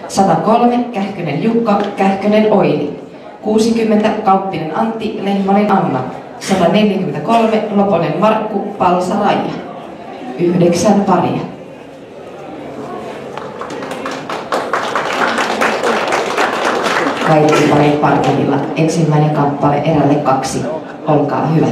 103 Kähkönen Jukka, Kähkönen Oili. 60 Kauppinen Antti, Lehmanen Anna. 143 Loponen Markku, Palsa Raija. 9 paria. Kaikki parit parketilla. Ensimmäinen kappale erälle 2. Olkaa hyvä.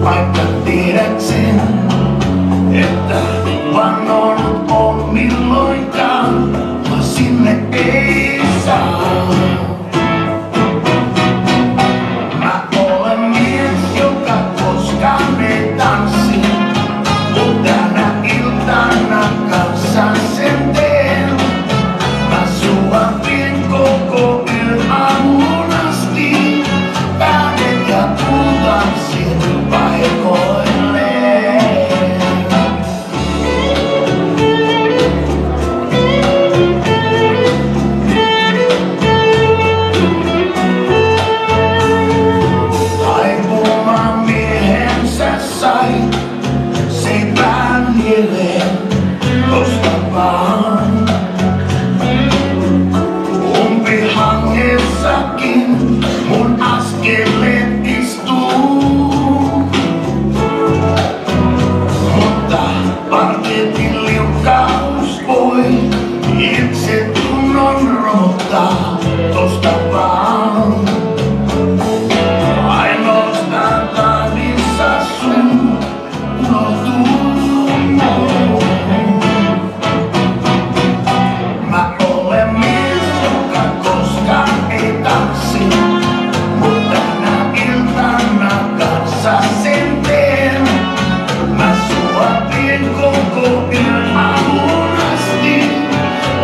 Vaikka tiedäkseen, että vannonut on milloinkaan, mä sinne ei saa. Mä olen mies, joka koskaan ei tanssi, mut tänä iltana kanssa sen teen. Mä sua vien koko yön aamuun asti, tähdet ja kultanssin paikoilleen. Taipumaan miehensä sai, seipään mieleen tosta vaan. Umpihangessakin mun askeleet istuu. Mutta parketin liukkaus voi itse tunnon romuttaa tosta vaan. Ainoastaan tahdissa sun unohtuu. Mä olen mies, joka koskaan ei tanssi, mut tänä iltana kanssa sen teen. Mä sua vien koko yön aamuun asti,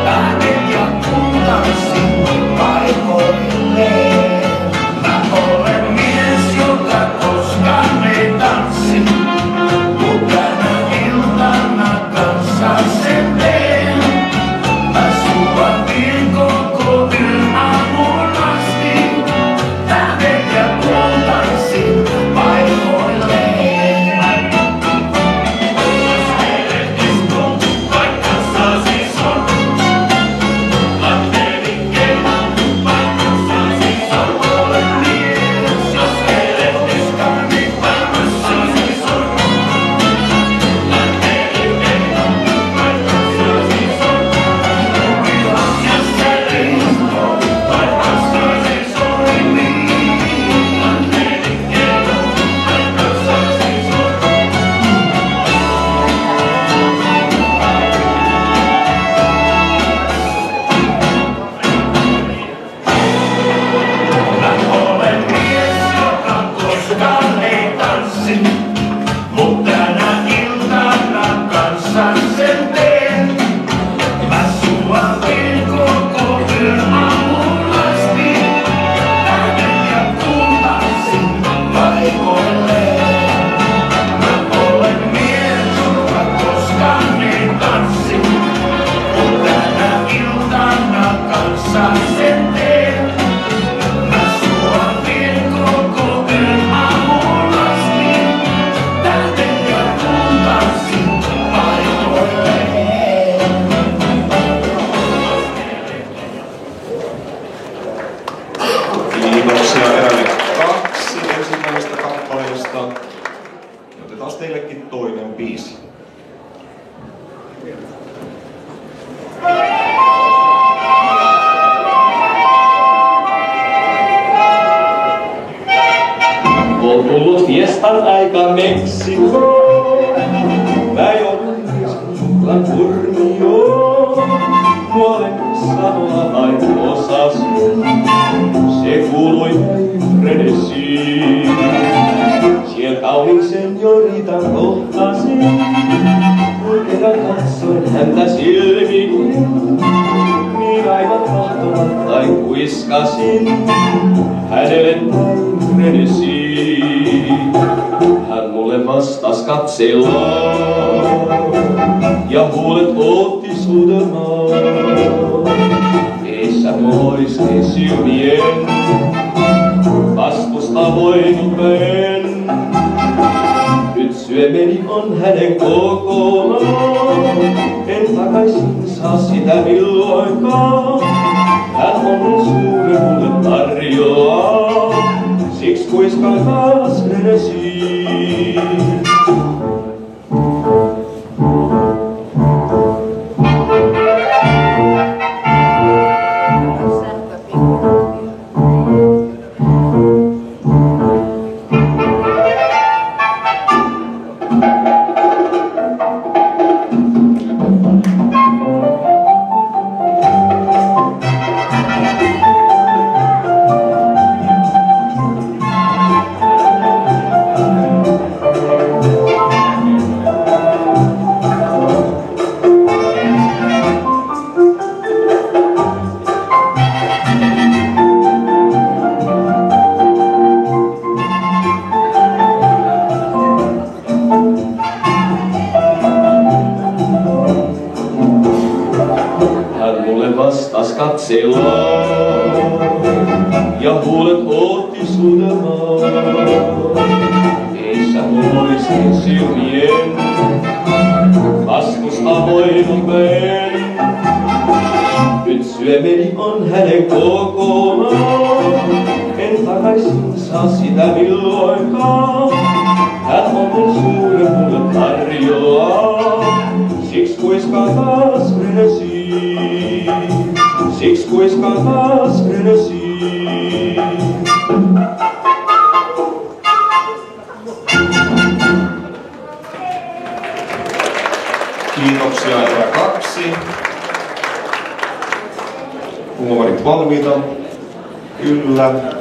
tähdet ja kultanssin paikoilleen. Mä olen mies, joka koskaan ei tanssi, mut tänä iltana kanssa sen teen. Mä sua vien koko yön aamuun asti, tähdet ja kultanssin paikoilleen. Mut tänä iltana kanssa sen teen. Mä sua vien koko yön aamuun asti, tähdet ja kultanssin paikoilleen. Mä olen mies, joka koskaan ei tanssi, mut tänä iltana kanssa sen teen. Mä sua vien koko yön aamuun asti, tähdet ja kultanssin paikoilleen. Kiitoksia erälle 2 ensimmäisestä kappaleesta. Otetaan teillekin toinen biisi. On tullut fiestan aika Meksikoon. Mä joudun suklan turmioon. Nuolen sanoa vain osasin. Se kuului frenesiin. Sieltä kauniin senjoritan kohtasin, kun kerran katsoin häntä silmiin. Niin aivan tahtomattain kuiskasin hänelle näin menisiin. Hän mulle vastas katsellaan ja huulet ootti suudelmaan. Eissä moisten silmien vastusta voinut mä en. Nyt syömeni on hänen kokonaan, en takaisin saa sitä milloinkaan. Hän onnen suuren mulle tarjoaa, siksi kuiskaan taas menesiin. Vastas katsellaan ja huulet ootti suudelmaan. Eissä moisten silmien vastusta voinut mä en. Nyt syömeni on hänen kokonaan, en takaisin saa sitä milloinkaan. Hän onnen suuren mulle tarjoaa, siksi kuiskaan taas menesiin. Siksi kuiskaan taas menesiin. Kiitoksia erä 2. Huumorit valmiita? Kyllä.